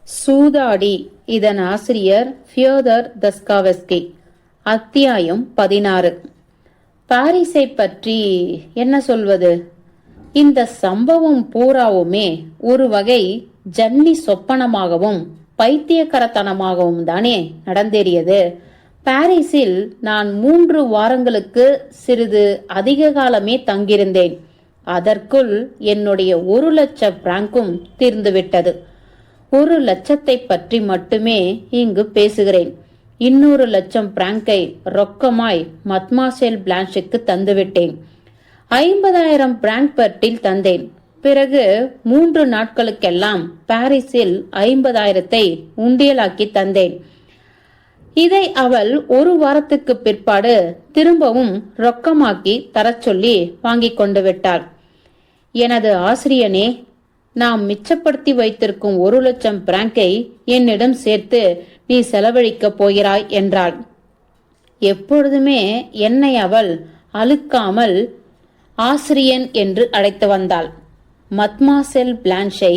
சூதாடி. இதன் ஆசிரியர் ஃபியோதர் தஸ்காவஸ்கி. அத்தியாயம் 16. பாரிஸை பற்றி என்ன சொல்வது? இந்த சம்பவம் பூராவுமே ஒரு வகை ஜன்னி சொப்பனமாகவும் பைத்தியக்கரத்தனமாகவும் தானே நடந்தேறியது. பாரிஸில் நான் 3 வாரங்களுக்கு சிறிது அதிக காலமே தங்கியிருந்தேன். அதற்குள் என்னுடைய 1,00,000 பிராங்கும் தீர்ந்துவிட்டது. 1,00,000 பற்றி மட்டுமே இங்கு பேசுகிறேன். 200,000 பிராங்கை ரொக்கமாய் மத்மாசேல் பிளான்ஷுக்கு தந்துவிட்டேன். 50,000 பிராங்க் பெர்ட்டில் தந்தேன். பிறகு 3 நாட்களுக்கெல்லாம் பாரிஸில் 50,000 உண்டியலாக்கி தந்தேன். இதை அவள் 1 வாரத்துக்கு பிற்பாடு திரும்பவும் ரொக்கமாக்கி தரச் சொல்லி வாங்கிக் கொண்டு விட்டாள். எனது ஆசிரியனே, நாம் மிச்சப்படுத்தி வைத்திருக்கும் 1,00,000 பிராங்கை என்னிடம் சேர்த்து நீ செலவழிக்கப் போகிறாய் என்றாள். எப்பொழுதுமே என்னை அவள் அழுக்காமல் ஆசிரியன் என்று அழைத்து வந்தாள். மத்மாசெல் பிளான்ஷை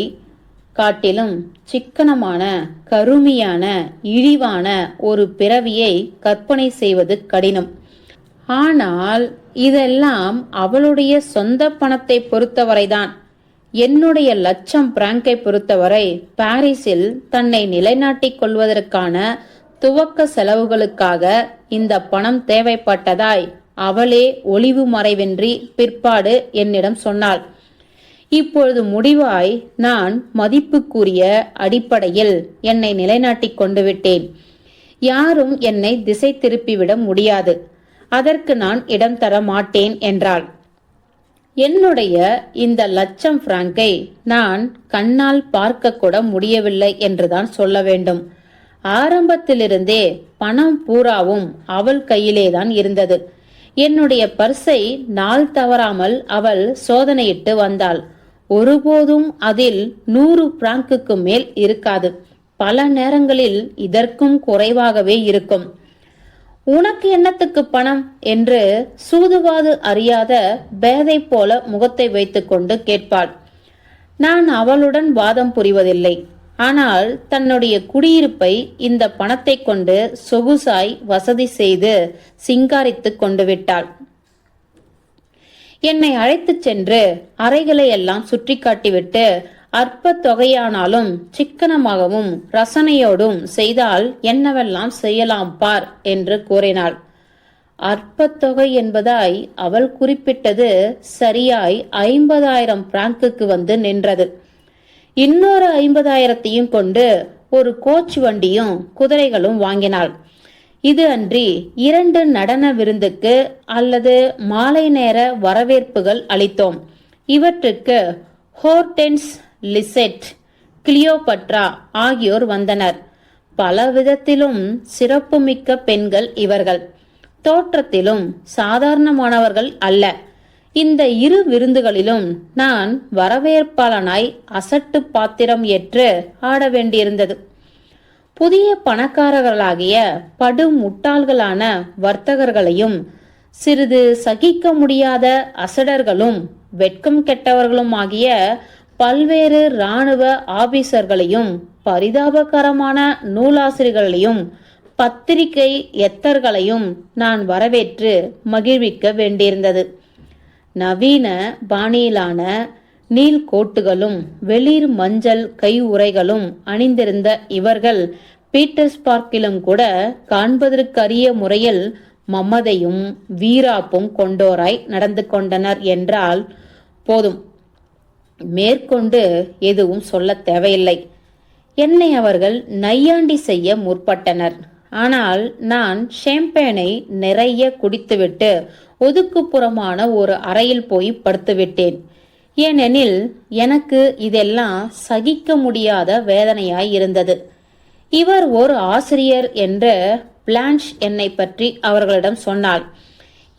காட்டிலும் சிக்கனமான, கருமையான, இழிவான ஒரு பிறவியை கற்பனை செய்வது கடினம். ஆனால் இதெல்லாம் அவளுடைய சொந்த பணத்தை பொறுத்தவரைதான். என்னுடைய 1,00,000 பிராங்கை பொறுத்தவரை பாரிஸில் தன்னை நிலைநாட்டிக் கொள்வதற்கான துவக்க செலவுகளுக்காக இந்த பணம் தேவைப்பட்டதாய் அவளே ஒளிவு மறைவின்றி பிற்பாடு என்னிடம் சொன்னாள். இப்பொழுது முடிவாய் நான் மதிப்புக்குரிய அடிப்படையில் என்னை நிலைநாட்டிக் கொண்டு விட்டேன். யாரும் என்னை திசை திருப்பிவிட முடியாது. அதற்கு நான் இடம் தர மாட்டேன் என்றாள். என்னுடைய இந்த 1,00,000 பிராங்கை நான் கண்ணால் பார்க்க கூட முடியவில்லை என்றுதான் சொல்ல வேண்டும். ஆரம்பத்திலிருந்தே பணம் பூராவும் அவள் கையிலேதான் இருந்தது. என்னுடைய பர்ஸை நாள் தவறாமல் அவள் சோதனையிட்டு வந்தாள். ஒருபோதும் அதில் 100 பிராங்குக்கு மேல் இருக்காது. பல நேரங்களில் இதற்கும் குறைவாகவே இருக்கும். உனக்கு என்னத்துக்கு பணம் என்று சூதுவாது அறியாத பேதை போல முகத்தை வைத்துக்கொண்டு கேட்பாள். நான் அவளுடன் வாதம் புரிவதில்லை. ஆனால் தன்னுடைய குடியிருப்பை இந்த பணத்தை கொண்டு சொகுசாய் வசதி செய்து சிங்காரித்து கொண்டு விட்டாள். என்னை அழைத்துச் சென்று அறைகளை எல்லாம் சுற்றி காட்டிவிட்டு அற்ப தொகையானாலும் சிக்கனமாகவும் ரசனையோடும் செய்தால் என்னவெல்லாம் செய்யலாம் பார் என்று கூறினாள். அற்ப தொகை என்பதாய் அவள் குறிப்பிட்டது சரியாய் 50,000 பிராங்குக்கு வந்து நின்றது. இன்னொரு 50,000 கொண்டு ஒரு கோச் வண்டியும் குதிரைகளும் வாங்கினாள். இது அன்றி 2 நடன விருந்துக்கு அல்லது மாலை நேர வரவேற்புகள் அளித்தோம். இவற்றுக்கு ஹோர்டென்ஸ், லிசெட், கிளியோபட்ரா ஆகியோர் வந்தனர். பல விதத்திலும் சிறப்புமிக்க பெண்கள் இவர்கள். தோற்றத்திலும் சாதாரணமானவர்கள் அல்ல. இந்த 2 விருந்துகளிலும் நான் வரவேற்பாளனாய் அசட்டு பாத்திரம் ஏற்று ஆட வேண்டியிருந்தது. புதிய பணக்காரர்களாகிய படு முட்டாள்களான வர்த்தகர்களையும் சிறிது சகிக்க முடியாத அசடர்களும் வெட்கம் கெட்டவர்களும் ஆகிய பல்வேறு இராணுவ ஆபீசர்களையும் பரிதாபகரமான நூலாசிரியர்களையும் பத்திரிகை எத்தர்களையும் நான் வரவேற்று மகிழ்விக்க வேண்டியிருந்தது. நவீன பாணியிலான நீல் கோட்டுகளும் வெளிர் மஞ்சள் கை உறைகளும் அணிந்திருந்த இவர்கள் பீட்டர்ஸ்பர்க்கிலும் கூட காண்பதற்கரிய முறையில் மமதையும் வீராப்பும் கொண்டோராய் நடந்து கொண்டனர் என்றால் போதும். மேற்கொண்டு எதுவும் சொல்ல தேவையில்லை. என்னை அவர்கள் நையாண்டி செய்ய முற்பட்டனர். ஆனால் நான் ஷாம்பேனை நிறைய குடித்துவிட்டு ஒதுக்குப்புறமான ஒரு அறையில் போய் படுத்துவிட்டேன். ஏனெனில் எனக்கு இதெல்லாம் சகிக்க முடியாத வேதனையாய் இருந்தது. இவர் ஒரு ஆசிரியர் என்று பிளான்ஷ் என்னை பற்றி அவர்களிடம் சொன்னாள்.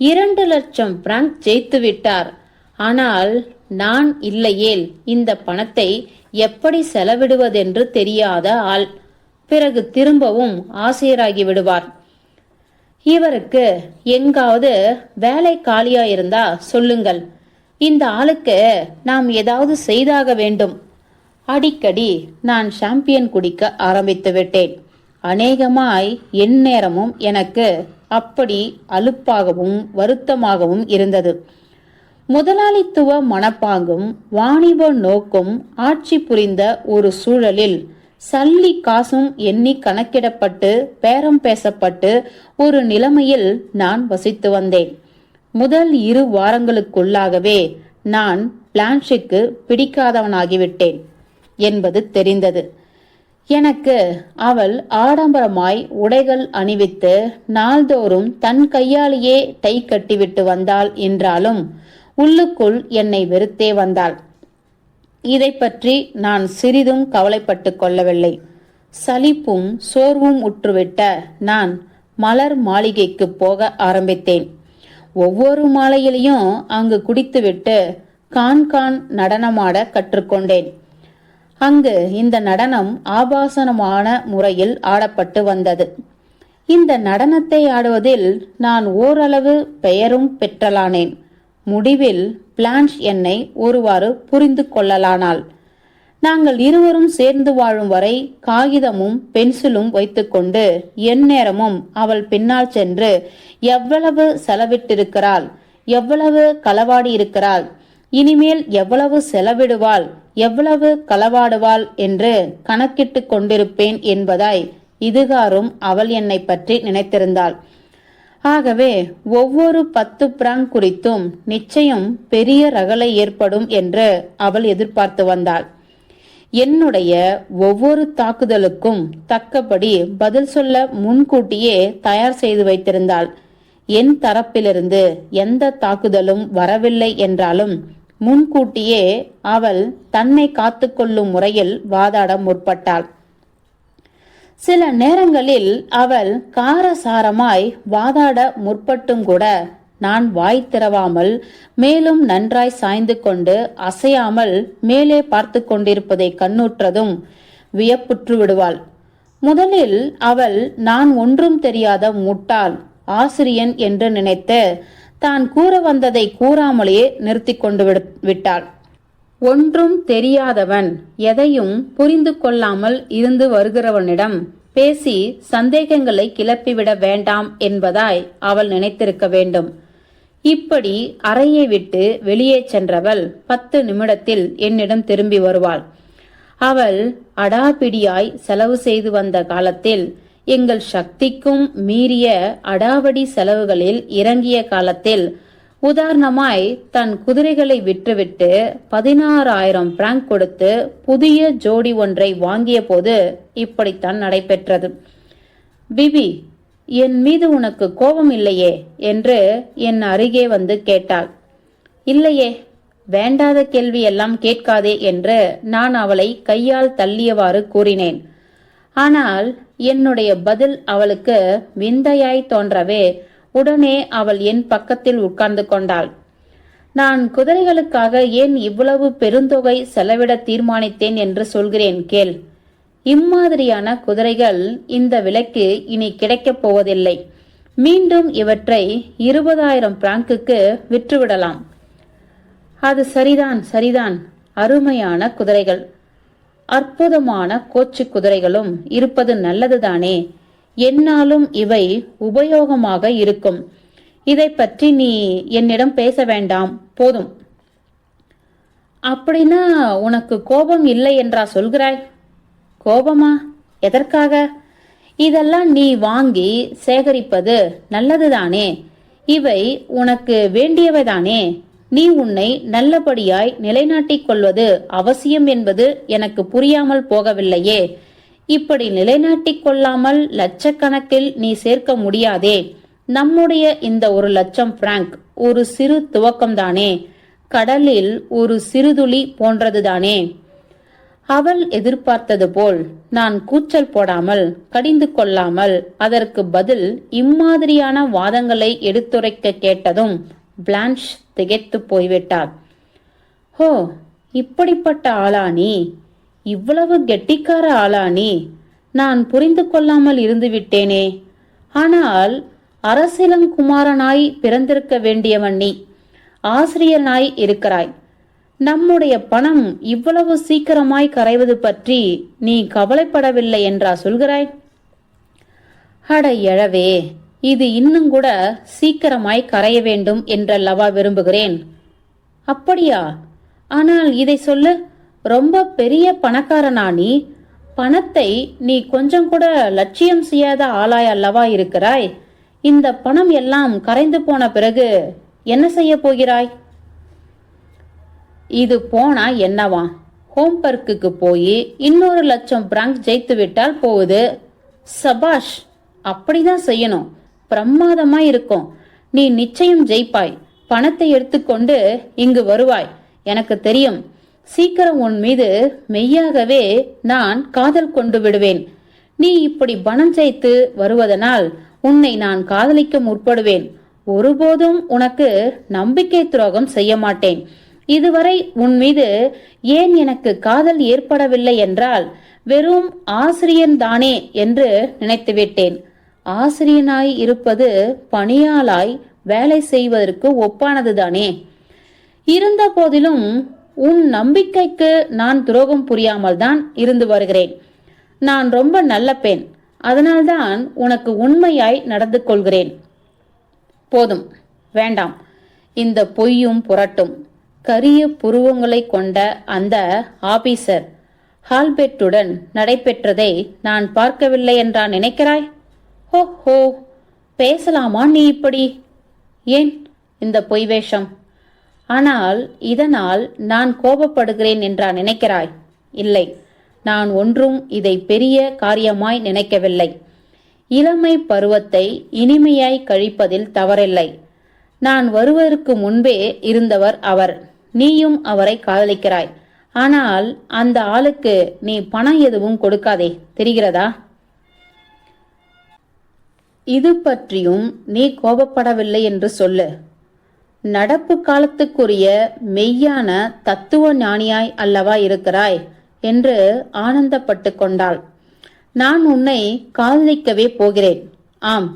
2,00,000 பிராங்க் ஜெயித்து விட்டார். ஆனால் நான் இல்லையேல் இந்த பணத்தை எப்படி செலவிடுவதென்று தெரியாத ஆள். பிறகு திரும்பவும் ஆசிரியராகி விடுவார். இவருக்கு எங்காவது வேலை காலியாயிருந்தா சொல்லுங்கள். இந்த ஆளுக்கு நாம் ஏதாவது செய்தாக வேண்டும். அடிக்கடி நான் சாம்பியன் குடிக்க ஆரம்பித்து விட்டேன். அநேகமாய் எந்நேரமும் எனக்கு அப்படி அலுப்பாகவும் வருத்தமாகவும் இருந்தது. முதலாளித்துவ மனப்பாங்கும் வாணிப நோக்கும் ஆட்சி புரிந்த ஒரு சூழலில் சல்லி காசும் எண்ணி கணக்கிடப்பட்டு பேரம் பேசப்பட்டு ஒரு நிலைமையில் நான் வசித்து வந்தேன். முதல் 2 வாரங்களுக்குள்ளாகவே நான் பிளான்ஷுக்கு பிடிக்காதவனாகிவிட்டேன் என்பது தெரிந்தது. எனக்கு அவள் ஆடம்பரமாய் உடைகள் அணிவித்து நாள்தோறும் தன் கையாலேயே டை கட்டிவிட்டு வந்தாள் என்றாலும் உள்ளுக்குள் என்னை வெறுத்தே வந்தாள். இதை பற்றி நான் சிறிதும் கவலைப்பட்டு கொள்ளவில்லை. சலிப்பும் சோர்வும் உற்றுவிட்ட நான் மலர் மாளிகைக்கு போக ஆரம்பித்தேன். ஒவ்வொரு மாலையிலையும் அங்கு குடித்துவிட்டு கான் நடனமாட கற்றுக்கொண்டேன். அங்கு இந்த நடனம் ஆபாசனமான முறையில் ஆடப்பட்டு வந்தது. இந்த நடனத்தை ஆடுவதில் நான் ஓரளவு பெயரும் பெற்றலானேன். முடிவில் பிளான்ஷ் என்னை ஒருவாறு புரிந்து கொள்ளலானாள். நாங்கள் இருவரும் சேர்ந்து வாழும் வரை காகிதமும் பென்சிலும் வைத்துக்கொண்டு எந்நேரமும் அவள் பின்னால் சென்று எவ்வளவு செலவிட்டிருக்கிறாள், எவ்வளவு களவாடி இருக்கிறாள், இனிமேல் எவ்வளவு செலவிடுவாள், எவ்வளவு களவாடுவாள் என்று கணக்கிட்டு கொண்டிருப்பேன் என்பதாய் இதுகாரும் அவள் என்னை பற்றி நினைத்திருந்தாள். ஆகவே ஒவ்வொரு 10 பிராங்க் குறித்தும் நிச்சயம் பெரிய ரகளை ஏற்படும் என்று அவள் எதிர்பார்த்து வந்தாள். என்னுடைய ஒவ்வொரு தாக்குதலுக்கும் தக்கபடி பதில் சொல்ல முன்கூட்டியே தயார் செய்து வைத்திருந்தாள். என் தரப்பிலிருந்து எந்த தாக்குதலும் வரவில்லை என்றாலும் முன்கூட்டியே அவள் தன்னை காத்துக்கொள்ளும் முறையில் வாதாட முற்பட்டாள். சில நேரங்களில் அவள் காரசாரமாய் வாதாட முற்பட்டும் கூட நான் வாய் திறவாமல் மேலும் நன்றாய் சாய்ந்து கொண்டு அசையாமல் மேலே பார்த்து கொண்டிருப்பதை கண்ணுற்றதும் வியப்புற்று விடுவாள். முதலில் அவள் நான் ஒன்றும் தெரியாத முட்டாள் ஆசிரியன் என்று நினைத்து தான் கூற வந்ததை கூறாமலேயே நிறுத்தி கொண்டு விட்டாள். ஒன்றும் தெரியாதவன் எதையும் புரிந்து கொள்ளாமல் இருந்து வருகிறவனிடம் பேசி சந்தேகங்களை கிளப்பிவிட வேண்டாம் என்பதாய் அவள் நினைத்திருக்க வேண்டும். இப்படி அறையை விட்டு வெளியே சென்றவள் 10 நிமிடத்தில் என்னிடம் திரும்பி வருவாள். அவள் அடாபிடியாய் செலவு செய்து வந்த காலத்தில், எங்கள் சக்திக்கும் மீறிய அடாவடி செலவுகளில் இறங்கிய காலத்தில், உதாரணமாய் தன் குதிரைகளை விற்றுவிட்டு 16,000 பிராங்க் கொடுத்து புதிய ஜோடி ஒன்றை வாங்கிய போது இப்படித்தான் நடைபெற்றது. பிபி, என் மீது உனக்கு கோபம் இல்லையே என்று என் அருகே வந்து கேட்டாள். இல்லையே, வேண்டாத கேள்வி எல்லாம் கேட்காதே என்று நான் அவளை கையால் தள்ளியவாறு கூறினேன். ஆனால் என்னுடைய பதில் அவளுக்கு விந்தையாய் தோன்றவே உடனே அவள் என் பக்கத்தில் உட்கார்ந்து கொண்டாள். நான் குதிரைகளுக்காக ஏன் இவ்வளவு பெருந்தொகை செலவிட தீர்மானித்தேன் என்று சொல்கிறேன் கேள். இம்மாதிரியான குதிரைகள் இந்த விலைக்கு இனி கிடைக்கப் போவதில்லை. மீண்டும் இவற்றை 20,000 பிராங்குக்கு விற்றுவிடலாம். அது சரிதான். அருமையான குதிரைகள், அற்புதமான கோச்சு குதிரைகளும் இருப்பது நல்லதுதானே. என்னாலும் இவை உபயோகமாக இருக்கும். இதை பற்றி நீ என்னிடம் பேச வேண்டாம், போதும். அப்படின்னா உனக்கு கோபம் இல்லை என்றா சொல்கிறாய்? கோபமா? எதற்காக? இதெல்லாம் நீ வாங்கி சேகரிப்பது நல்லதுதானே. இவை உனக்கு வேண்டியவைதானே. நீ உன்னை நல்லபடியாய் நிலைநாட்டிக் கொள்வது அவசியம் என்பது எனக்கு புரியாமல் போகவில்லையே. இப்படி நிலைநாட்டிக் கொள்ளாமல் லட்சக்கணக்கில் நீ சேர்க்க முடியாதே. நம்முடைய இந்த 1,00,000 பிராங்க் ஒரு சிறு துவக்கம்தானே. கடலில் ஒரு சிறுதுளி போன்றதுதானே. அவள் எதிர்பார்த்தது போல் நான் கூச்சல் போடாமல் கடிந்து கொள்ளாமல் அதற்கு பதில் இம்மாதிரியான வாதங்களை எடுத்துரைக்க கேட்டதும் பிளான்ஷ் திகைத்து போய்விட்டாள். ஹோ, இப்படிப்பட்ட ஆளா நீ? இவ்வளவு கெட்டிக்கார ஆளா நீ? நான் புரிந்து கொள்ளாமல் இருந்து விட்டேனே. ஆனால் அரசிலங்குமாரனாய் பிறந்திருக்க வேண்டியவன் நீ. ஆசிரியனாய் இருக்கிறாய். நம்முடைய பணம் இவ்வளவு சீக்கிரமாய் கரைவது பற்றி நீ கவலைப்படவில்லை என்றா சொல்கிறாய்? அட எழவே, இது இன்னும் கூட சீக்கிரமாய் கரைய வேண்டும் என்றல்லவா விரும்புகிறேன். அப்படியா? ஆனால் இதை சொல்லு, ரொம்ப பெரிய பணக்காரனா நீ? பணத்தை நீ கொஞ்சம் கூட லட்சியம் செய்யாத ஆளாய் அல்லவா இருக்கிறாய். இந்த பணம் எல்லாம் கரைந்து போன பிறகு என்ன செய்ய போகிறாய்? இது போனா என்னவா? ஹோம்பர்க்கு போய் இன்னொரு 1,00,000 பிராங்க் ஜெயித்து விட்டால் போகுது. சபாஷ், அப்படிதான் செய்யணும். பிரமாதமாய் இருக்கும். நீ நிச்சயம் ஜெயிப்பாய். பணத்தை எடுத்துக்கொண்டு இங்கு வருவாய். எனக்கு தெரியும். சீக்கிரம் உன் மீது மெய்யாகவே நான் காதல் கொண்டு விடுவேன். நீ இப்படி பணம் ஜெயித்து வருவதனால் உன்னை நான் காதலிக்க முற்படுவேன். ஒருபோதும் உனக்கு நம்பிக்கை துரோகம் செய்ய மாட்டேன். இதுவரை உன் மீது ஏன் எனக்கு காதல் ஏற்படவில்லை என்றால் வெறும் ஆசிரியன் தானே என்று நினைத்துவிட்டேன். ஆசிரியனாய் இருப்பது பணியாளாய் வேலை செய்வதற்கு ஒப்பானதுதானே. இருந்த போதிலும் உன் நம்பிக்கைக்கு நான் துரோகம் புரியாமல் தான் இருந்து வருகிறேன். நான் ரொம்ப நல்ல பெண். அதனால்தான் உனக்கு உண்மையாய் நடந்து கொள்கிறேன். போதும், வேண்டாம் இந்த பொய்யும் புரட்டும். கரிய புருவங்களை கொண்ட அந்த ஆபீசர் ஹால்பெட்டுடன் நடைபெற்றதை நான் பார்க்கவில்லை என்றா நினைக்கிறாய்? ஹோ ஹோ, பேசலாமா நீ இப்படி? ஏன் இந்த பொய் வேஷம்? ஆனால் இதனால் நான் கோபப்படுகிறேன் என்றா நினைக்கிறாய்? இல்லை, நான் ஒன்றும் இதை பெரிய காரியமாய் நினைக்கவில்லை. இளமை பருவத்தை இனிமையாய் கழிப்பதில் தவறில்லை. நான் வருவதற்கு முன்பே இருந்தவர் அவர். நீயும் அவரை காதலிக்கிறாய். ஆனால் அந்த ஆளுக்கு நீ பணம் எதுவும் கொடுக்காதே, தெரிகிறதா? இது பற்றியும் நீ கோபப்படவில்லை என்று சொல்லு. நடப்பு காலத்துக்குரிய மெய்யான தத்துவ ஞானியாய் அல்லவா இருக்கிறாய் என்று ஆனந்தப்பட்டு கொண்டாள். நான் உன்னை காதலிக்கவே போகிறேன். ஆம்,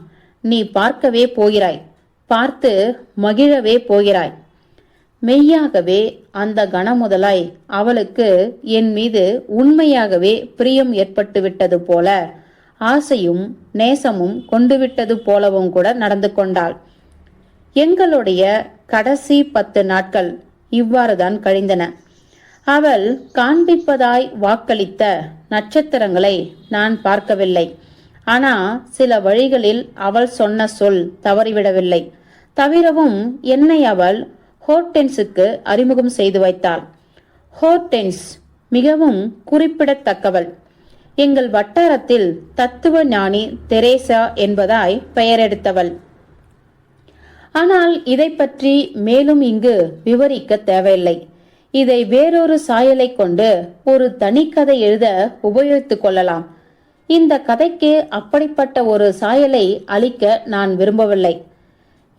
நீ பார்க்கவே போகிறாய். பார்த்து மகிழவே போகிறாய். மெய்யாகவே அந்த கணமுதலாய் அவளுக்கு என் மீது உண்மையாகவே பிரியம் ஏற்பட்டு விட்டது போல, ஆசையும் நேசமும் கொண்டு விட்டது போலவும் கூட நடந்து கொண்டாள். எங்களுடைய கடைசி 10 நாட்கள் இவ்வாறுதான் கழிந்தன. அவள் காண்பிப்பதாய் வாக்களித்த நட்சத்திரங்களை நான் பார்க்கவில்லை. ஆனா சில வழிகளில் அவள் சொன்ன சொல் தவறிவிடவில்லை. தவிரவும் என்னை அவள் ஹோர்டென்ஸுக்கு அறிமுகம் செய்து வைத்தாள். ஹோர்டென்ஸ் மிகவும் குறிப்பிடத்தக்கவள். எங்கள் வட்டாரத்தில் தத்துவ ஞானி தெரேசா என்பதாய் பெயரெடுத்தவள். ஆனால் இதை பற்றி மேலும் இங்கு விவரிக்க தேவையில்லை. இதை வேறொரு சாயலை கொண்டு ஒரு தனிக்கதை எழுத உபயோகித்துக் கொள்ளலாம். இந்த கதைக்கு அப்படிப்பட்ட ஒரு சாயலை அளிக்க நான் விரும்பவில்லை.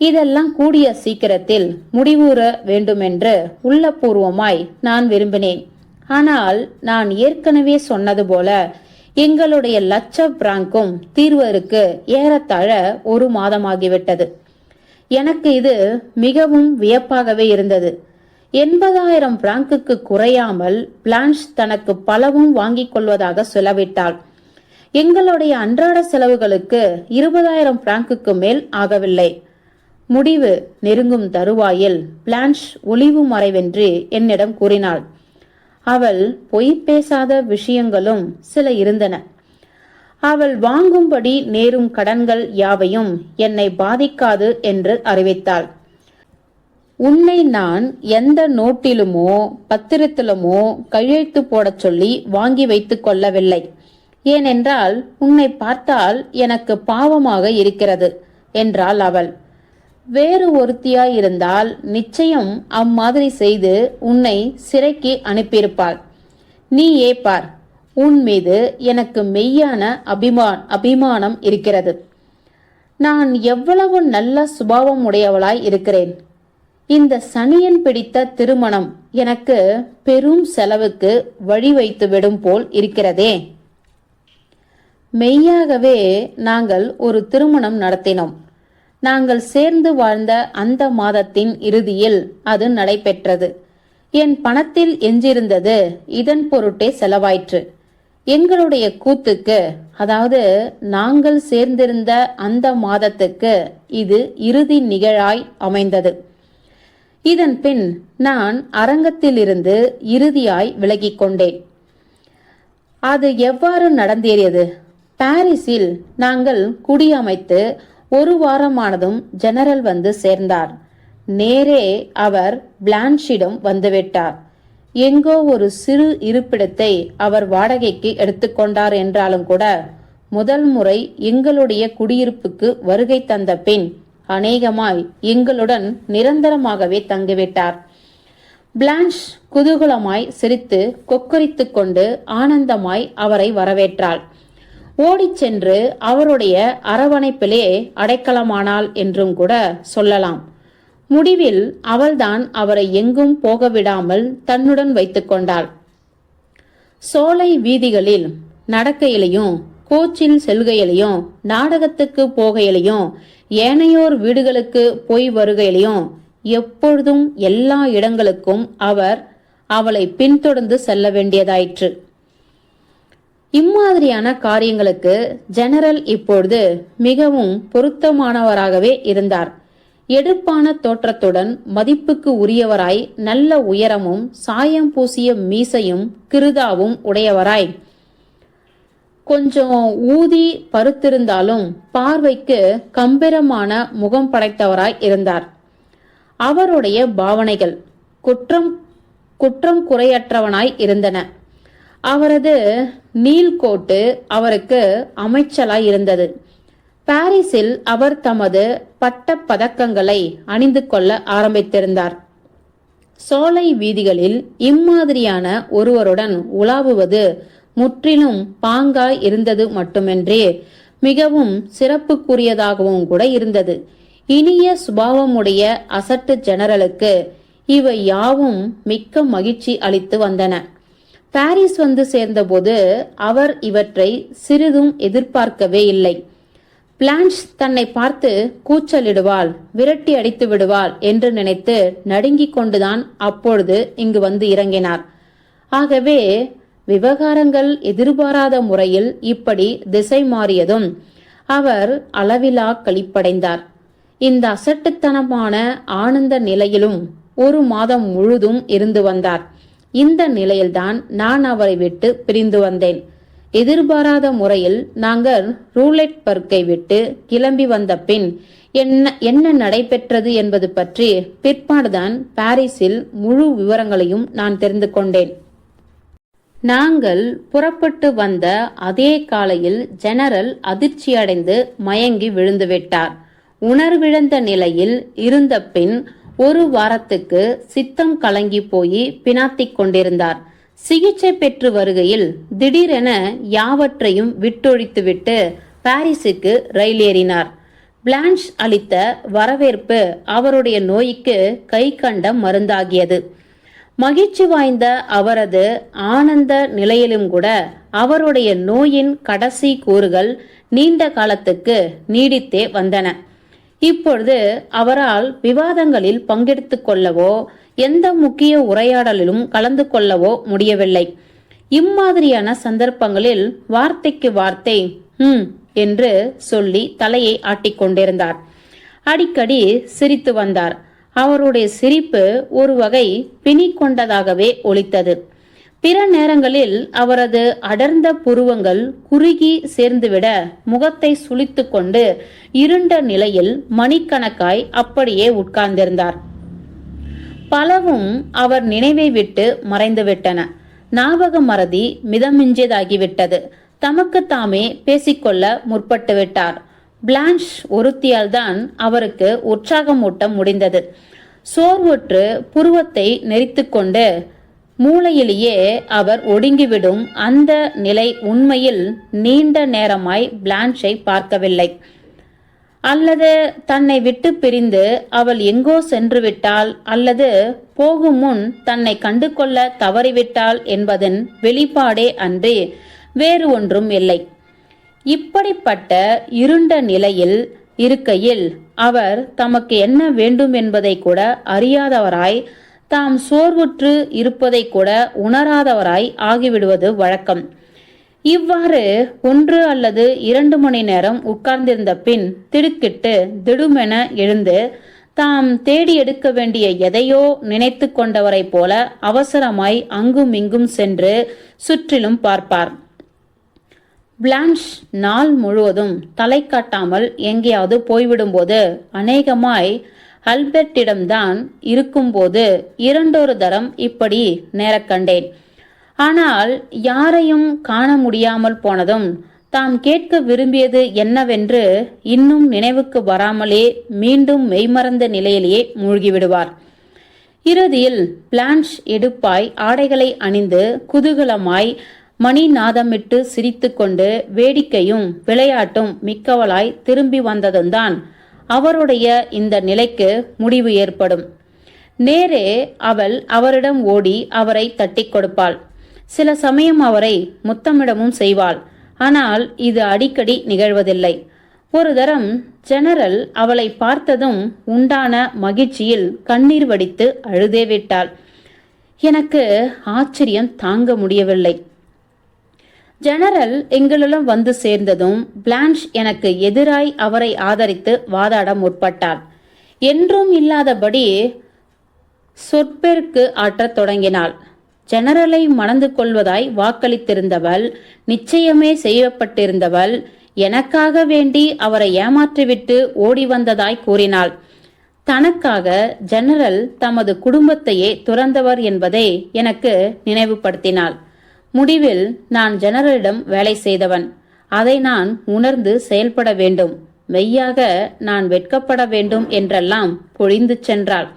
இதெல்லாம் கூடிய சீக்கிரத்தில் முடிவுற வேண்டுமென்று உள்ளபூர்வமாய் நான் விரும்பினேன். ஆனால் நான் ஏற்கனவே சொன்னது போல எங்களுடைய 1,00,000 பிராங்கும் தீர்வதற்கு ஏறத்தாழ 1 மாதமாகிவிட்டது. எனக்கு இது மிகவும் வியப்பாகவே இருந்தது. 80,000 பிராங்குக்கு குறையாமல் பிளான்ஷ் தனக்கு பலவும் வாங்கிக் கொள்வதாக சொல்லவிட்டாள். எங்களுடைய அன்றாட செலவுகளுக்கு 20,000 பிராங்குக்கு மேல் ஆகவில்லை. முடிவு நெருங்கும் தருவாயில் பிளான்ஷ் ஒளிவு மறைவென்று என்னிடம் கூறினாள். அவள் பொய் பேசாத விஷயங்களும் சில இருந்தன. அவள் வாங்கும்படி நேரும் கடன்கள் யாவையும் என்னை பாதிக்காது என்று அறிவித்தாள். உன்னை நான் எந்த நோட்டிலுமோ பத்திரத்திலுமோ கையெழுத்து போடச் சொல்லி வாங்கி வைத்துக் கொள்ளவில்லை. ஏனென்றால் உன்னை பார்த்தால் எனக்கு பாவமாக இருக்கிறது என்றாள் அவள். வேறு ஒருத்தியாயிருந்தால் நிச்சயம் அம்மாதிரி செய்து உன்னை சிறைக்கு அனுப்பியிருப்பாள். நீ ஏப்பார், உன் மீது எனக்கு மெய்யான அபிமானம் இருக்கிறது. நான் எவ்வளவு நல்ல சுபாவம் உடையவளாய் இருக்கிறேன். இந்த சனியன் பிடித்த திருமணம் எனக்கு பெரும் செலவுக்கு வழி வைத்து விடும் போல் இருக்கிறதே. மெய்யாகவே நாங்கள் ஒரு திருமணம் நடத்தினோம். நாங்கள் சேர்ந்து வாழ்ந்த அந்த மாதத்தின் இறுதியில் அது நடைபெற்றது. என் பணத்தில் எஞ்சிருந்தது இதன் பொருட்டே செலவாயிற்று. எங்களுடைய கூத்துக்கு, அதாவது நாங்கள் சேர்ந்திருந்த அந்த மாதத்துக்கு இது இறுதி நிகழாய் அமைந்தது. இதன் பின் நான் அரங்கத்திலிருந்து இறுதியாய் விலகிக் கொண்டேன். அது எவ்வாறு நடந்தேறியது? பாரிஸில் நாங்கள் குடியமைத்து 1 வாரமானதும் ஜெனரல் வந்து சேர்ந்தார். நேரே அவர் பிளான்ஷிடம் வந்துவிட்டார். எங்கோ ஒரு சிறு இருப்பிடத்தை அவர் வாடகைக்கு எடுத்துக்கொண்டார் என்றாலும் கூட, முதல் முறை எங்களுடைய குடியிருப்புக்கு வருகை தந்த பின் அநேகமாய் எங்களுடன் நிரந்தரமாகவே தங்கிவிட்டார். பிளான்ஷ் குதூகலமாய் சிரித்து கொக்கரித்து கொண்டு ஆனந்தமாய் அவரை வரவேற்றாள். ஓடிச் சென்று அவருடைய அரவணைப்பிலே அடைக்கலமானாள் என்றும் கூட சொல்லலாம். முடிவில் அவள்தான் அவரை எங்கும் போகவிடாமல் தன்னுடன் வைத்துக் கொண்டாள். சோலை வீதிகளில் நடக்கையிலையும், கோச்சில் செல்கையிலையும், நாடகத்துக்கு போகையிலையும், ஏனையோர் வீடுகளுக்கு போய் வருகையிலையும், எப்பொழுதும் எல்லா இடங்களுக்கும் அவர் அவளை பின்தொடர்ந்து செல்ல வேண்டியதாயிற்று. இம்மாதிரியான காரியங்களுக்கு ஜெனரல் இப்பொழுது மிகவும் பொருத்தமானவராகவே இருந்தார். எடுப்பான தோற்றத்துடன், மதிப்புக்கு உரியவராய், நல்ல உயரமும், சாயம் பூசிய மீசையும் கிருதாவும் உடையவராய், கொஞ்சம் ஊதி பருத்திருந்தாலும் பார்வைக்கு கம்பீரமான முகம் படைத்தவராய் இருந்தார். அவருடைய பாவனைகள் குற்றம் குறையற்றவனாய் இருந்தன. அவரது நீல்கோட்டு அவருக்கு அமைச்சலாய் இருந்தது. பாரிஸில் அவர் தமது பட்ட பதக்கங்களை அணிந்து கொள்ள ஆரம்பித்திருந்தார். சோலை வீதிகளில் இம்மாதிரியான ஒருவருடன் உலாவுவது முற்றிலும் பாங்காய் இருந்தது மட்டுமின்றி மிகவும் சிறப்புக்குரியதாகவும் கூட இருந்தது. இனிய சுபாவமுடைய அசட்டு ஜெனரலுக்கு இவை யாவும் மிக்க மகிழ்ச்சி அளித்து வந்தன. பாரிஸ் வந்து சேர்ந்தபோது அவர் இவற்றை சிறிதும் எதிர்பார்க்கவே இல்லை. பிளான்ஷ் தன்னை பார்த்து கூச்சலிடுவாள், விரட்டி அடித்து விடுவாள் என்று நினைத்து நடுங்கிக் கொண்டுதான் அப்பொழுது இங்கு வந்து இறங்கினார். ஆகவே விவகாரங்கள் எதிர்பாராத முறையில் இப்படி திசை மாறியதும் அவர் அளவிலா களிப்படைந்தார். இந்த அசட்டுத்தனமான ஆனந்த நிலையிலும் 1 மாதம் முழுதும் இருந்து வந்தார். இந்த நிலையில்தான் நான் அவரை விட்டு பிரிந்து வந்தேன். எதிர்பாராத முறையில் நாங்கள் ரூலெட் பர்க்கை விட்டு கிளம்பி வந்த பின் என்ன நடைபெற்றது என்பது பற்றி பிற்பாடுதான் பாரிஸில் முழு விவரங்களையும் நான் தெரிந்து கொண்டேன். நாங்கள் புறப்பட்டு வந்த அதே காலையில் ஜெனரல் அதிர்ச்சியடைந்து மயங்கி விழுந்துவிட்டார். உணர்விழந்த நிலையில் இருந்த பின் 1 வாரத்துக்கு சித்தம் கலங்கி போய் பினாத்திக் கொண்டிருந்தார். சிகிச்சை பெற்று வருகையில் திடீரென யாவற்றையும் விட்டொழித்துவிட்டு பாரிஸுக்கு ரயில் ஏறினார். பிளான்ஷ் அளித்த வரவேற்பு அவருடைய நோய்க்கு கை கண்ட மருந்தாகியது. மகிழ்ச்சி வாய்ந்த அவரது ஆனந்த நிலையிலும் கூட அவருடைய நோயின் கடைசி கூறுகள் நீண்ட காலத்துக்கு நீடித்தே வந்தன. இப்பொழுது அவரால் விவாதங்களில் பங்கெடுத்து கொள்ளவோ எந்த முக்கிய உரையாடலிலும் கலந்து கொள்ளவோ முடியவில்லை. இம்மாதிரியான சந்தர்ப்பங்களில் வார்த்தைக்கு வார்த்தை என்று சொல்லி தலையை ஆட்டிக்கொண்டிருந்தார். அடிக்கடி சிரித்து வந்தார். அவருடைய சிரிப்பு ஒரு வகை பிணி கொண்டதாகவே ஒலித்தது. பிற நேரங்களில் அவரது அடர்ந்த புருவங்கள் குறுகி சேர்ந்துவிட முகத்தை சுளித்து கொண்டு இருண்ட நிலையில் மணிக்கணக்காய் அப்படியே உட்கார்ந்திருந்தார். பலவும் அவர் நினைவை விட்டு மறைந்துவிட்டன. ஞாபக மறதி மிதமிஞ்சியதாகிவிட்டது. தமக்கு தாமே பேசிக்கொள்ள முற்பட்டு விட்டார். பிளான்ஷ் ஒருத்தியால் தான் அவருக்கு உற்சாகமூட்ட முடிந்தது. சோர்வுற்று புருவத்தை நெறித்து கொண்டு மூளையிலேயே அவர் ஒடுங்கிவிடும் அந்த நிலை உண்மையில் நீண்ட நேரமாய் பிளான்ஷை பார்க்கவில்லை. அல்லது தன்னை விட்டு பிரிந்து அவள் எங்கோ சென்று விட்டாள், அல்லது போகும் முன் தன்னை கண்டு கொள்ள தவறிவிட்டாள் என்பதன் வெளிப்பாடே அன்றி வேறு ஒன்றும் இல்லை. இப்படிப்பட்ட இருண்ட நிலையில் இருக்கையில் அவர் தமக்கு என்ன வேண்டும் என்பதை கூட அறியாதவராய் தாம் சோர்வுற்று இருப்பதை கூட உணராதவராய் ஆகிவிடுவது வழக்கம். இவ்வாறு 1 அல்லது 2 மணி நேரம் உட்கார்ந்திருந்த பின் திடுக்கிட்டு திடுமென எழுந்து தாம் தேடி எடுக்க வேண்டிய எதையோ நினைத்து கொண்டவரை போல அவசரமாய் அங்கும் இங்கும் சென்று சுற்றிலும் பார்ப்பார். பிளான்ஷ் நாள் முழுவதும் தலை காட்டாமல் எங்கேயாவது போய்விடும்போது அநேகமாய் அல்பர்ட்டிடம்தான் இருக்கும்போது 2 தரம் இப்படி நேரக் கண்டேன். ஆனால் யாரையும் காண முடியாமல் போனதும் தாம் கேட்க விரும்பியது என்னவென்று இன்னும் நினைவுக்கு வராமலே மீண்டும் மெய்மறந்த நிலையிலேயே மூழ்கிவிடுவார். இறுதியில் பிளான்ஷ் எடுப்பாய் ஆடைகளை அணிந்து குதூகலமாய் மணி நாதமிட்டு சிரித்து கொண்டு வேடிக்கையும் விளையாட்டும் மிக்கவளாய் திரும்பி வந்ததும்தான் அவருடைய இந்த நிலைக்கு முடிவு ஏற்படும். நேரே அவள் அவரிடம் ஓடி அவரை தட்டி கொடுப்பாள். சில சமயம் அவரை முத்தமிடமும் செய்வாள். ஆனால் இது அடிக்கடி நிகழ்வதில்லை. ஒரு தரம் ஜெனரல் அவளை பார்த்ததும் உண்டான மகிழ்ச்சியில் கண்ணீர் வடித்து அழுதே விட்டாள். எனக்கு ஆச்சரியம் தாங்க முடியவில்லை. ஜெனரல் எங்களிடம் வந்து சேர்ந்ததும் பிளான்ஷ் எனக்கு எதிராய் அவரை ஆதரித்து வாதாட முற்பட்டாள். என்றும் இல்லாதபடி சொற்பெருக்கு ஆற்றத் தொடங்கினாள். ஜெனரலை மணந்து கொள்வதாய் வாக்களித்திருந்தவள், நிச்சயமே செய்யப்பட்டிருந்தவள், எனக்காக வேண்டி அவரை ஏமாற்றிவிட்டு ஓடி வந்ததாய் கூறினாள். தனக்காக ஜெனரல் தமது குடும்பத்தையே துறந்தவர் என்பதை எனக்கு நினைவுபடுத்தினாள். முடிவில் நான் ஜெனரலிடம் வேலை செய்தவன். அதை நான் உணர்ந்து செயல்பட வேண்டும். மெய்யாக நான் வெட்கப்பட வேண்டும் என்றெல்லாம் பொழிந்து சென்றாள்.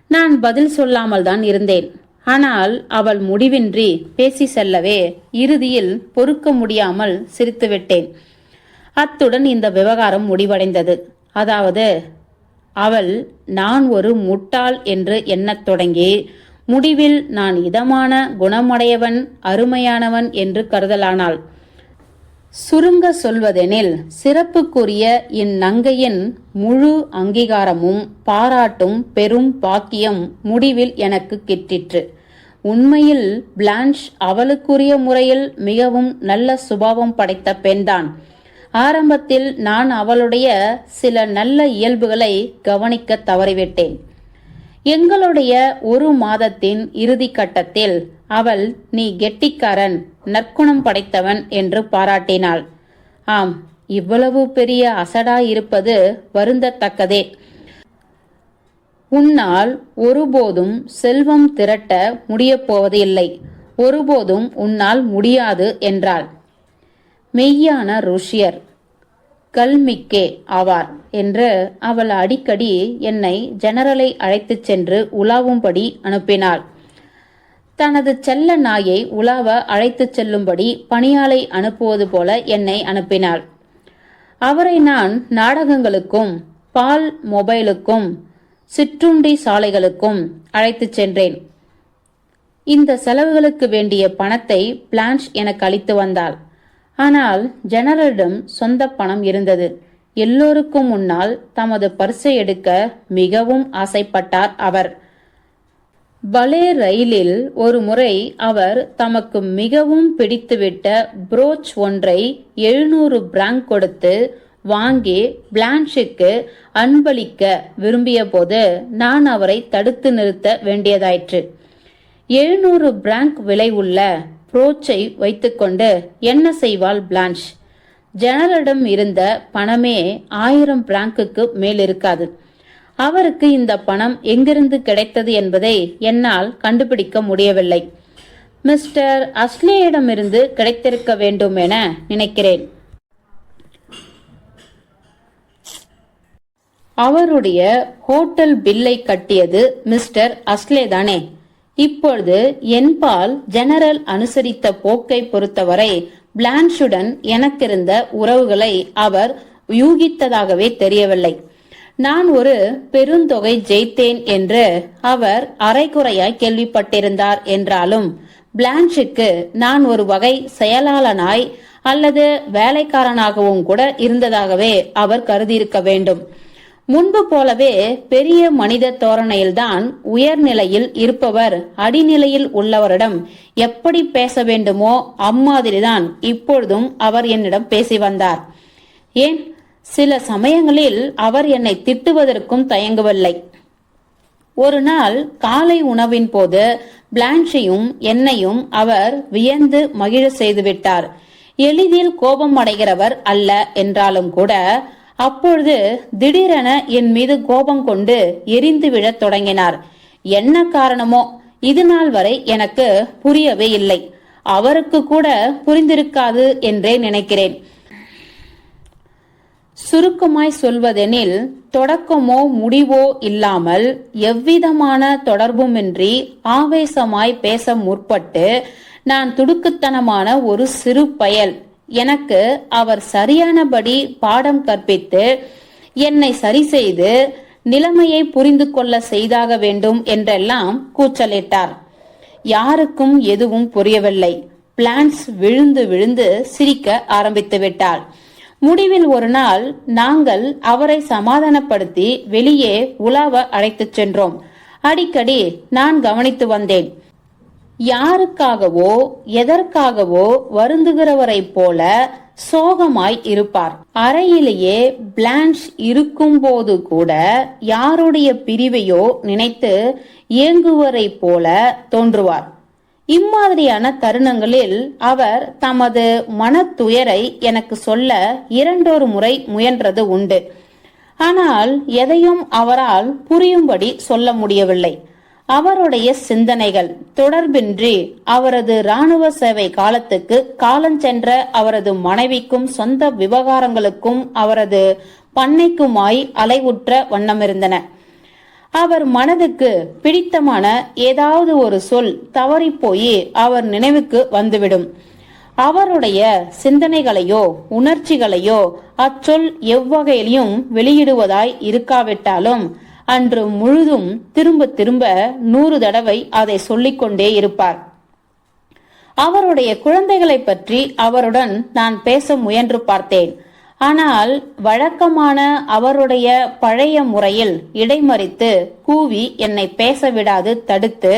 நான் பதில் சொல்லாமல் தான் இருந்தேன். ஆனால் அவள் முடிவின்றி பேசி செல்லவே இறுதியில் பொறுக்க முடியாமல் சிரித்துவிட்டேன். அத்துடன் இந்த விவகாரம் முடிவடைந்தது. அதாவது அவள் நான் ஒரு முட்டாள் என்று எண்ணத் தொடங்கி முடிவில் நான் இதமான குணமுடையவன், அருமையானவன் என்று கருதலானாள். சுருங்க சொல்வதெனில் சிறப்புக்குரிய இந்நங்கையின் முழு அங்கீகாரமும் பாராட்டும் பெரும் பாக்கியம் முடிவில் எனக்கு கிட்டிற்று. உண்மையில் பிளான்ஷ் அவளுக்குரிய முறையில் மிகவும் நல்ல சுபாவம் படைத்த பெண்தான். ஆரம்பத்தில் நான் அவளுடைய சில நல்ல இயல்புகளை கவனிக்க தவறிவிட்டேன். எங்களுடைய 1 மாதத்தின் இறுதி கட்டத்தில் அவள் நீ கெட்டிக்காரன், நற்குணம் படைத்தவன் என்று பாராட்டினாள். ஆம், இவ்வளவு பெரிய அசடாயிருப்பது வருந்தத்தக்கதே. உன்னால் ஒருபோதும் செல்வம் திரட்ட முடியப்போவது இல்லை, ஒருபோதும் உன்னால் முடியாது என்றாள். மெய்யான ருஷ்யர் கல்மிக்கே ஆவார் என்று அவள் அடிக்கடி என்னை ஜெனரலை அழைத்துச் சென்று உலாவும்படி அனுப்பினாள். தனது செல்ல நாயை உலாவ அழைத்துச் செல்லும்படி பணியாளை அனுப்புவது போல என்னை அனுப்பினாள். அவரை நான் நாடகங்களுக்கும் பால் மொபைலுக்கும் சிற்றுண்டி சாலைகளுக்கும் அழைத்துச் சென்றேன். இந்த செலவுகளுக்கு வேண்டிய பணத்தை பிளான்ஷ் எனக்கு அளித்து வந்தாள். ஆனால் ஜெனரலிடம் சொந்த பணம் இருந்தது. எல்லோருக்கும் முன்னால் தமது பர்ஸை எடுக்க மிகவும் ஆசைப்பட்டார் அவர். பலே ரயிலில் ஒரு முறை அவர் தமக்கு மிகவும் பிடித்துவிட்ட புரோச் ஒன்றை 700 பிராங்க் கொடுத்து வாங்கி பிளான்ஷுக்கு அன்பளிக்க விரும்பிய போது நான் அவரை தடுத்து நிறுத்த வேண்டியதாயிற்று. 700 பிராங்க் விலை உள்ள புரோச்சை வைத்துக்கொண்டு என்ன செய்வாள் பிளான்ஷ்? ஜெனரலிடம் இருந்த பணமே 1000 பிராங்குக்கு மேல் இருக்காது. அவருக்கு இந்த பணம் எங்கிருந்து கிடைத்தது என்பதை என்னால் கண்டுபிடிக்க முடியவில்லை. மிஸ்டர் அஸ்லேயிடமிருந்து கிடைத்திருக்க வேண்டும் என நினைக்கிறேன். அவருடைய ஹோட்டல் பில்லை கட்டியது மிஸ்டர் அஸ்லே தானே? இப்பொழுது என்பால் ஜெனரல் அனுசரித்த போக்கை பொறுத்தவரை பிளான்ஷுடன் எனக்கிருந்த உறவுகளை அவர் யூகித்ததாகவே தெரியவில்லை. நான் ஒரு பெருந்தொகை ஜெயித்தேன் என்று அவர் அரைகுறையாய் கேள்விப்பட்டிருந்தார் என்றாலும் பிளான்ஷுக்கு நான் ஒரு வகை செயலாளனாய் அல்லது வேலைக்காரனாகவும் கூட இருந்ததாகவே அவர் கருதியிருக்க வேண்டும். முன்பு போலவே பெரிய மனித தோரணையில்தான் உயர்நிலையில் இருப்பவர் அடிநிலையில் உள்ளவரிடம் எப்படி பேச வேண்டுமோ அம்மாதிரிதான் இப்பொழுதும் அவர் என்னிடம் பேசி வந்தார். ஏன், சில சமயங்களில் அவர் என்னை திட்டுவதற்கும் தயங்கவில்லை. ஒரு நாள் காலை உணவின் போது பிளான்ஷையும் என்னையும் அவர் வியந்து மகிழ செய்துவிட்டார். எளிதில் கோபம் அடைகிறவர் அல்ல என்றாலும் கூட அப்பொழுது திடீரென என் மீது கோபம் கொண்டு எரிந்து விழத் தொடங்கினார். என்ன காரணமோ இது நாள் வரை எனக்கு புரியவே இல்லை. அவருக்கு கூட புரிந்திருக்காது என்றே நினைக்கிறேன். சுருக்கமாய் சொல்வதெனில், தொடக்கமோ முடிவோ இல்லாமல் எவ்விதமான தொடர்புமின்றி ஆவேசமாய் பேச முற்பட்டு நான் துடுக்குத்தனமான ஒரு சிறு பயல். எனக்கு அவர் சரியானபடி பாடம் கற்பித்து என்னை சரி செய்து நிலைமையை புரிந்து கொள்ள செய்தாக வேண்டும் என்றெல்லாம் கூச்சலிட்டார். யாருக்கும் எதுவும் புரியவில்லை. பிளான்ஸ் விழுந்து விழுந்து சிரிக்க ஆரம்பித்து விட்டாள். முடிவில் ஒரு நாள் நாங்கள் அவரை சமாதானப்படுத்தி வெளியே உலாவ அழைத்துச் சென்றோம். அடிக்கடி நான் கவனித்து வந்தேன். யாருக்காகவோ எதற்காகவோ வருந்துகிறவரை போல சோகமாய் இருப்பார். அறையிலேயே பிளான்ஸ் இருக்கும் போது கூட யாருடைய பிரிவையோ நினைத்து ஏங்குவரை போல தோன்றுவார். இம்மாதிரியான தருணங்களில் அவர் தமது மனத்துயரை எனக்கு சொல்ல இரண்டொரு முறை முயன்றது உண்டு. ஆனால் எதையும் அவரால் புரியும்படி சொல்ல முடியவில்லை. அவருடைய சிந்தனைகள் தொடர்பின்றி அவரது இராணுவ சேவை காலத்துக்கு காலஞ்சென்ற அவரது மனைவிக்கும் சொந்த விவகாரங்களுக்கும் அவரது பண்ணைக்குமாய் அலைவுற்ற வண்ணமிருந்தன. அவர் மனதுக்கு பிடித்தமான ஏதாவது ஒரு சொல் தவறிப்போய் அவர் நினைவுக்கு வந்துவிடும். அவருடைய சிந்தனைகளையோ உணர்ச்சிகளையோ அச்சொல் எவ்வகையிலும் வெளியிடுவதாய் இருக்காவிட்டாலும் அன்று முழுதும் திரும்ப திரும்ப 100 தடவை அதை சொல்லிக்கொண்டே இருப்பார். அவருடைய குழந்தைகளை பற்றி அவருடன் நான் பேச முயன்று பார்த்தேன். ஆனால் வழக்கமான அவருடைய பழைய முறையில் இடைமறித்து கூவி என்னை பேச விடாது தடுத்து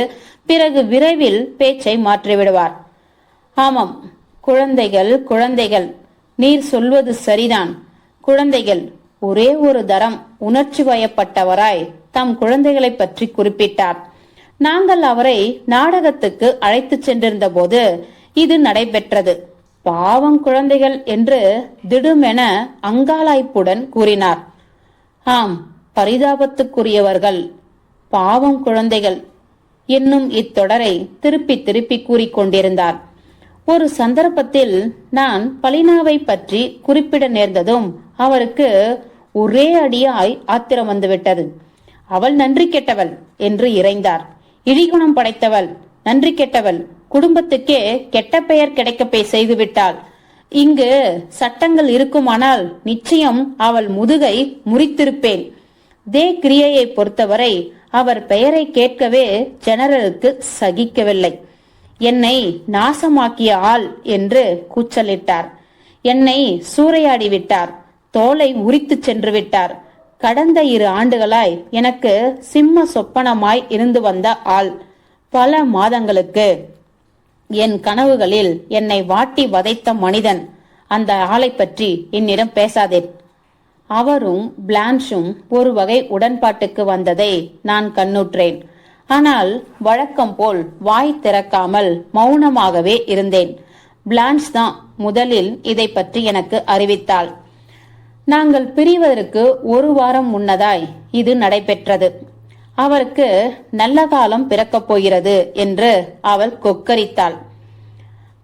பிறகு விரைவில் பேச்சை மாற்றிவிடுவார். ஆமாம், குழந்தைகள் குழந்தைகள், நீர் சொல்வது சரிதான். குழந்தைகள். ஒரே ஒரு தரம் உணர்ச்சி வயப்பட்டவராய் தம் குழந்தைகளை பற்றி குறிப்பிட்டார். நாங்கள் அவரை நாடகத்துக்கு அழைத்து சென்றிருந்த போது இது நடைபெற்றது. பாவம் குழந்தைகள் என்று திடுமென அங்காளாய்ப்புடன் கூறினார். ஆம், பரிதாபத்துக்குரியவர்கள், பாவம் குழந்தைகள் என்னும் இத்தொடரை திருப்பி திருப்பி கூறிக்கொண்டிருந்தார். ஒரு சந்தர்ப்பத்தில் நான் பலினாவை பற்றி குறிப்பிட நேர்ந்ததும் அவருக்கு ஒரே அடியாய் ஆத்திரம் வந்துவிட்டது. அவள் நன்றி கெட்டவள் என்று இறைந்தார். இழிகுணம் படைத்தவள், நன்றி கெட்டவள், குடும்பத்துக்கே கெட்ட பெயர் கிடைக்க செய்துவிட்டாள். இங்கு சட்டங்கள் இருக்குமானால் நிச்சயம் அவள் முதுகை முறித்திருப்பேன். தே கிரியையை பொறுத்தவரை அவர் பெயரை கேட்கவே ஜெனரலுக்கு சகிக்கவில்லை. என்னை நாசமாக்கிய ஆள் என்று கூச்சலிட்டார். என்னை சூறையாடி விட்டார். தோலை உரித்து சென்று விட்டார். கடந்த 2 ஆண்டுகளாய் எனக்கு சிம்ம சொப்பனமாய் இருந்து வந்த ஆள். பல மாதங்களுக்கு என் கனவுகளில் என்னை வாட்டி வதைத்த மனிதன். அந்த ஆளை பற்றி என்னிடம் பேசாதே. அவரும் பிளான்ஷும் ஒரு வகை உடன்பாட்டுக்கு வந்ததை நான் கண்ணுற்றேன். ஆனால் வழக்கம் போல் வாய் திறக்காமல் மௌனமாகவே இருந்தேன். பிளான்ஸ் தான் முதலில் இதை பற்றி எனக்கு அறிவித்தாள். நாங்கள் பிரிவதற்கு 1 வாரம் முன்னதாய் இது நடைபெற்றது. அவருக்கு நல்ல காலம் பிறக்கப் போகிறது என்று அவள் கொக்கரித்தாள்.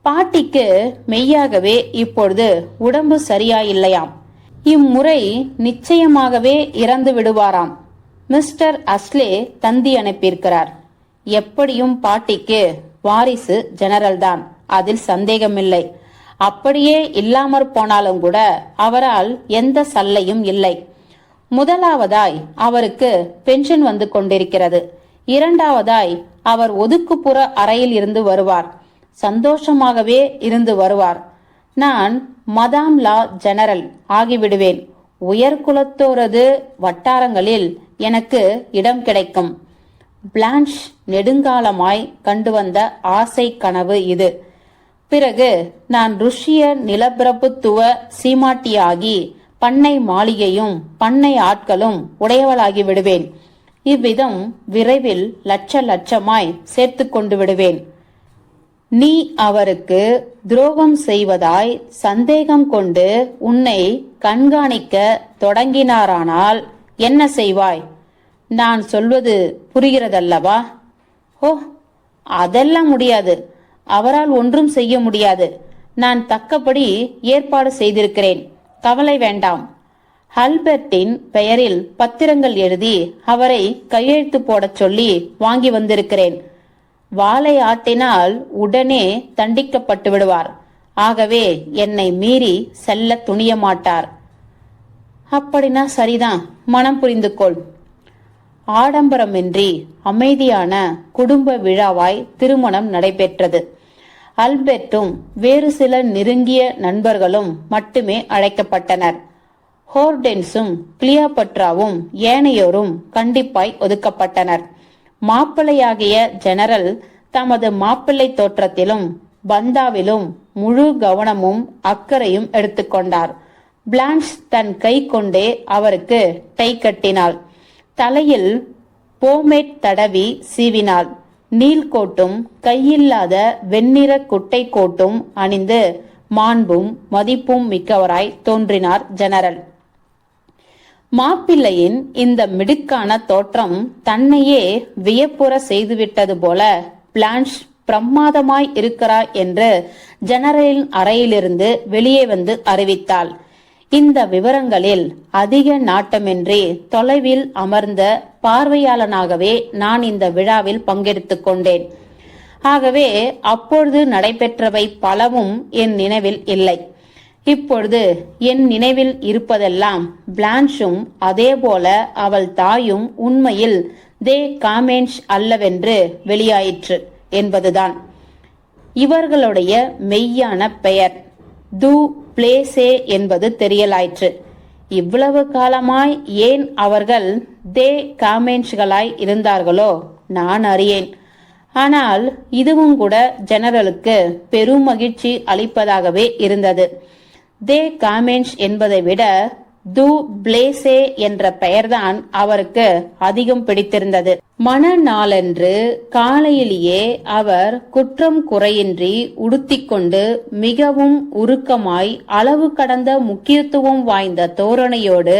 பாட்டிக்கு மெய்யாகவே இப்பொழுது உடம்பு சரியாயில்லையாம். இம்முறை நிச்சயமாகவே இறந்து விடுவாராம். மிஸ்டர் அஸ்லே தந்தி அனுப்பியிருக்கிறார். எப்படியும் பாட்டிக்கு வாரிசு ஜெனரல் தான், அதில் சந்தேகமில்லை. அப்படியே இல்லாமற் போனாலும் கூட அவரால் எந்த சல்லையும் இல்லை. முதலாவதாய் அவருக்கு பென்ஷன் வந்து கொண்டிருக்கிறது. இரண்டாவதாய் அவர் ஒதுக்குப்புற அறையில் இருந்து வருவார். சந்தோஷமாகவே இருந்து வருவார். நான் மதாம் லா ஜெனரல் ஆகிவிடுவேன். உயர்குலத்தோரது வட்டாரங்களில் எனக்கு இடம் கிடைக்கும். பிளான்ஷ் நெடுங்காலமாய் கண்டு வந்த ஆசை கனவு இது. பிறகு நான் ருஷ்ய நிலப்பிரபுத்துவ சீமாட்டியாகி பண்ணை மாளிகையும் பண்ணை ஆட்களும் உடையவளாகி விடுவேன். இவ்விதம் விரைவில் லட்சமாய் சேர்த்து கொண்டு விடுவேன். நீ அவருக்கு துரோகம் செய்வதாய் சந்தேகம் கொண்டு உன்னை கண்காணிக்க தொடங்கினாரானால் என்ன செய்வாய்? நான் சொல்வது புரிகிறதல்லவா? ஓ, அதெல்லாம் முடியாது. அவரால் ஒன்றும் செய்ய முடியாது. நான் தக்கபடி ஏற்பாடு செய்திருக்கிறேன். கவலை வேண்டாம். ஆல்பர்ட்டின் பெயரில் பத்திரங்கள் எழுதி அவரை கையெழுத்து போடச் சொல்லி வாங்கி வந்திருக்கிறேன். வாளை ஆட்டினால் உடனே தண்டிக்கப்பட்டு விடுவார். ஆகவே என்னை மீறி செல்ல துணிய மாட்டார். அப்படின்னா சரிதான், மனம் புரிந்து கொள். ஆடம்பரமின்றி அமைதியான குடும்ப விழாவாய் திருமணம் நடைபெற்றது. ஆல்பர்ட்டும் வேறு சில நெருங்கிய நண்பர்களும் மட்டுமே அழைக்கப்பட்டனர். ஹோர்டென்ஸும் கிளியோபட்ராவும் ஏனையோரும் கண்டிப்பாய் ஒதுக்கப்பட்டனர். மாப்பிள்ளையாகிய ஜெனரல் தமது மாப்பிள்ளை தோற்றத்திலும் பந்தாவிலும் முழு கவனமும் அக்கறையும் எடுத்துக்கொண்டார். பிளான்ஷ் தன் கை கொண்டே அவருக்கு டை கட்டினாள். தலையில் போமேட் தடவி சீவினாள். நீல்கோட்டும் கையில்லாத வெண்ணிற குட்டை கோட்டும் அணிந்து மாண்பும் மதிப்பும் மிக்கவராய் தோன்றினார் ஜெனரல். மாப்பிள்ளையின் இந்த மிடுக்கான தோற்றம் தன்னையே வியப்புற செய்துவிட்டது போல பிளான்ஷ் பிரமாதமாய் இருக்கிறார் என்று ஜெனரலின் அறையிலிருந்து வெளியே வந்து அறிவித்தாள். இந்த விவரங்களில் அதிக நாட்டமின்றி தொலைவில் அமர்ந்த பார்வையாளனாகவே நான் இந்த விழாவில் பங்கெடுத்துக் கொண்டேன். ஆகவே அப்பொழுது நடைபெற்றவை பலவும் என் நினைவில் இல்லை. இப்பொழுது என் நினைவில் இருப்பதெல்லாம் பிளான்ஷும் அதேபோல அவள் தாயும் உண்மையில் தே காமென்ஷ் அல்லவென்று வெளியாயிற்று என்பதுதான். இவர்களுடைய மெய்யான பெயர் து பிளேசே என்பது தெரியலாயிற்று. இவ்வளவு காலமாய் ஏன் அவர்கள் தே காமென்ஷ்களாய் இருந்தார்களோ நான் அறியேன். ஆனால் இதுவும் கூட ஜெனரலுக்கு பெரும் மகிழ்ச்சி அளிப்பதாகவே இருந்தது. தே காமென்ஷ் என்பதை விட து பிளேசே என்ற பெயர்தான் அவருக்கு அதிகம் பிடித்திருந்தது. மணநாளன்று காலையிலேயே அவர் குற்றம் குறையின்றி உடுத்திக்கொண்டு மிகவும் உருக்கமாய் அளவு கடந்த முக்கியத்துவம் வாய்ந்த தோரணையோடு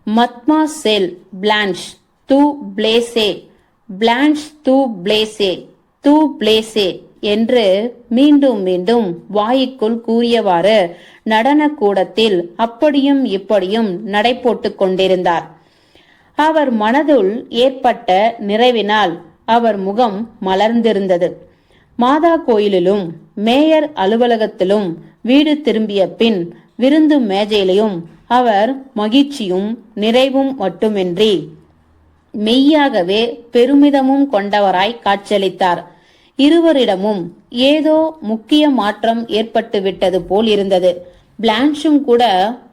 மத்மாசெல் பிளான்ஷ் து பிளேசே, பிளான்ஷ் து பிளேசே, து பிளேசே என்று மீண்டும் மீண்டும் வாய்க்குள் கூறியவாறு நடன கூடத்தில் அப்படியும் இப்படியும் நடை போட்டுக் கொண்டிருந்தார். அவர் மனதுள் ஏற்பட்ட நிறைவினால் அவர் முகம் மலர்ந்திருந்தது. மாதா கோயிலிலும் மேயர் அலுவலகத்திலும் வீடு திரும்பிய பின் விருந்து மேஜையிலும் அவர் மகிழ்ச்சியும் நிறைவும் மட்டுமின்றி மெய்யாகவே பெருமிதமும் கொண்டவராய் காட்சியளித்தார். இருவரிடமும் ஏதோ முக்கிய மாற்றம் ஏற்பட்டு விட்டது போல் இருந்தது. பிளான்ஷும் கூட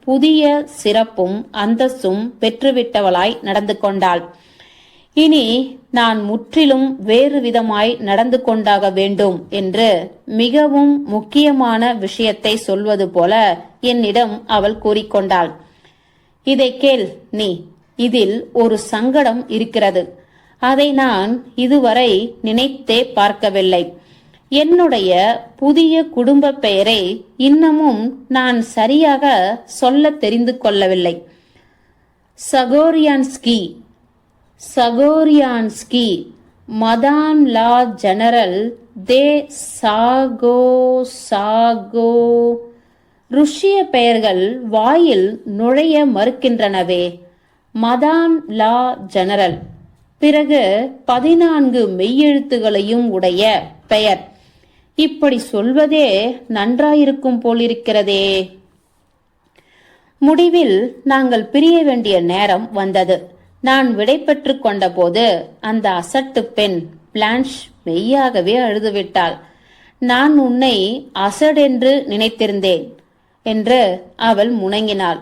புதிய சிறப்பும் அந்தஸ்தும் பெற்றுவிட்டவளாய் நடந்து கொண்டாள். இனி நான் முற்றிலும் வேறு விதமாய் நடந்து கொண்டாக வேண்டும் என்று மிகவும் முக்கியமான விஷயத்தை சொல்வது போல என்னிடம் அவள் கூறிக்கொண்டாள். இதை கேள் நீ, இதில் ஒரு சங்கடம் இருக்கிறது. அதை நான் இதுவரை நினைத்தே பார்க்கவில்லை. என்னுடைய புதிய குடும்ப பெயரை இன்னமும் நான் சரியாக சொல்ல தெரிந்து கொள்ளவில்லை. சகோரியான்ஸ்கி, சகோரியான்ஸ்கி, மதான் லா ஜெனரல் தே சாகோ சாகோ. ருஷ்ய பெயர்கள் வாயில் நுழைய மறுக்கின்றனவே. மதான் லா ஜெனரல், பிறகு 14 மெய்யெழுத்துகளையும் உடைய பெயர். இப்படி சொல்வதே நன்றாயிருக்கும் போலிருக்கிறதே. முடிவில் நாங்கள் பிரிய வேண்டிய நேரம் வந்தது. நான் விடை பெற்று கொண்ட போது அந்த அசட்டு பெண் பிளான்ஷ் மெய்யாகவே அழுதுவிட்டாள். நான் உன்னை அசடென்று நினைத்திருந்தேன் என்று அவள் முணங்கினாள்.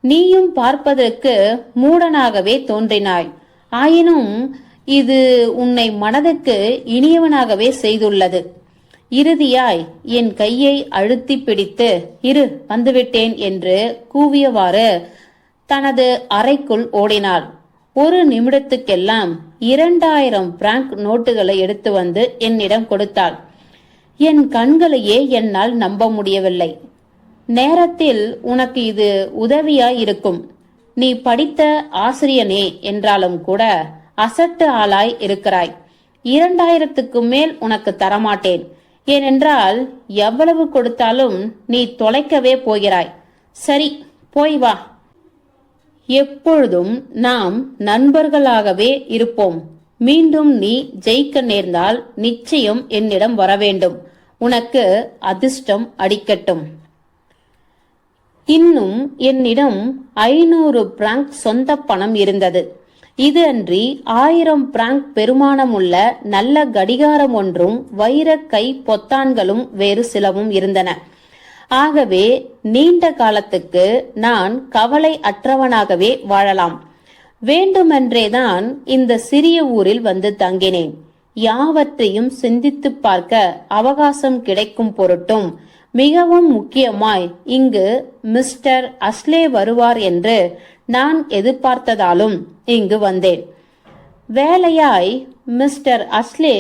நீயும் பார்ப்பதற்கு மூடனாகவே தோன்றினாய். ஆயினும் இது உன்னை மனதுக்கு இனியவனாகவே செய்துள்ளது. இறுதியாய் என் கையை அழுத்தி பிடித்து இரு வந்துவிட்டேன் என்று கூவியவாறு தனது அறைக்குள் ஓடினாள். ஒரு நிமிடத்துக்கெல்லாம் 2000 பிராங்க் நோட்டுகளை எடுத்து வந்து என்னிடம் கொடுத்தாள். என் கண்களையே என்னால் நம்ப முடியவில்லை. நேரத்தில் உனக்கு இது உதவியாய் இருக்கும். நீ படித்த ஆசிரியனே என்றாலும் கூட அசட்டு ஆளாய் இருக்கிறாய். 2000க்கு மேல் உனக்கு தரமாட்டேன். ஏனென்றால் எவ்வளவு கொடுத்தாலும் நீ தொலைக்கவே போகிறாய். சரி, போய் வா. எப்பொழுதும் நாம் நண்பர்களாகவே இருப்போம். மீண்டும் நீ ஜெயிக்க நேர்ந்தால் நிச்சயம் என்னிடம் வர வேண்டும். உனக்கு அதிர்ஷ்டம் அடிக்கட்டும். இன்னும் என்னிடம் 500 பிராங்க் சொந்த பணம் இருந்தது. இது அன்றி 1000 பிராங்க் பெருமானமுள்ள நல்ல கடிகாரம் ஒன்றும் வைர கை பொத்தான்களும் வேறு சிலவும் இருந்தன. ஆகவே நீண்ட காலத்துக்கு நான் கவலை அற்றவனாகவே வாழலாம். வேண்டுமென்றேதான் இந்த சிறிய ஊரில் வந்து தங்கினேன். யாவற்றையும் சிந்தித்து பார்க்க அவகாசம் கிடைக்கும் பொருட்டும், மிகவும் முக்கியமாய் இங்கு மிஸ்டர் அஸ்லே வருவார் என்று நான் எதிர்பார்த்ததாலும் இங்கு வந்தேன். வேலையாய் மிஸ்டர் அஸ்லே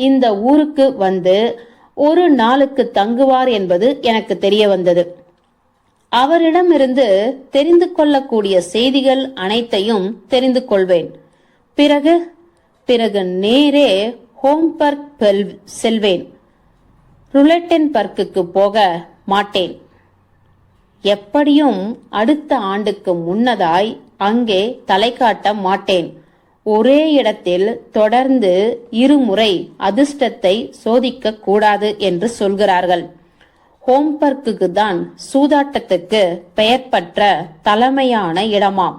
இந்த ஊருக்கு வந்து ஒரு நாளுக்கு தங்குவார் என்பது எனக்கு தெரிய வந்தது. அவரிடமிருந்து தெரிந்து கொள்ளக்கூடிய செய்திகள் அனைத்தையும் தெரிந்து கொள்வேன். பிறகு நேரே ஹோம்பர்க் செல்வேன். ருலெட்டன்பர்க்கு போக மாட்டேன். எப்படியும் அடுத்த ஆண்டுக்கு முன்னதாய் அங்கே தலை காட்ட மாட்டேன். ஒரே இடத்தில் தொடர்ந்து 2 முறை அதிர்ஷ்டத்தை சோதிக்க கூடாது என்று சொல்கிறார்கள். ஹோம்பர்க்கு தான் சூதாட்டத்துக்கு பெயர் பெற்ற தலைமையான இடமாம்.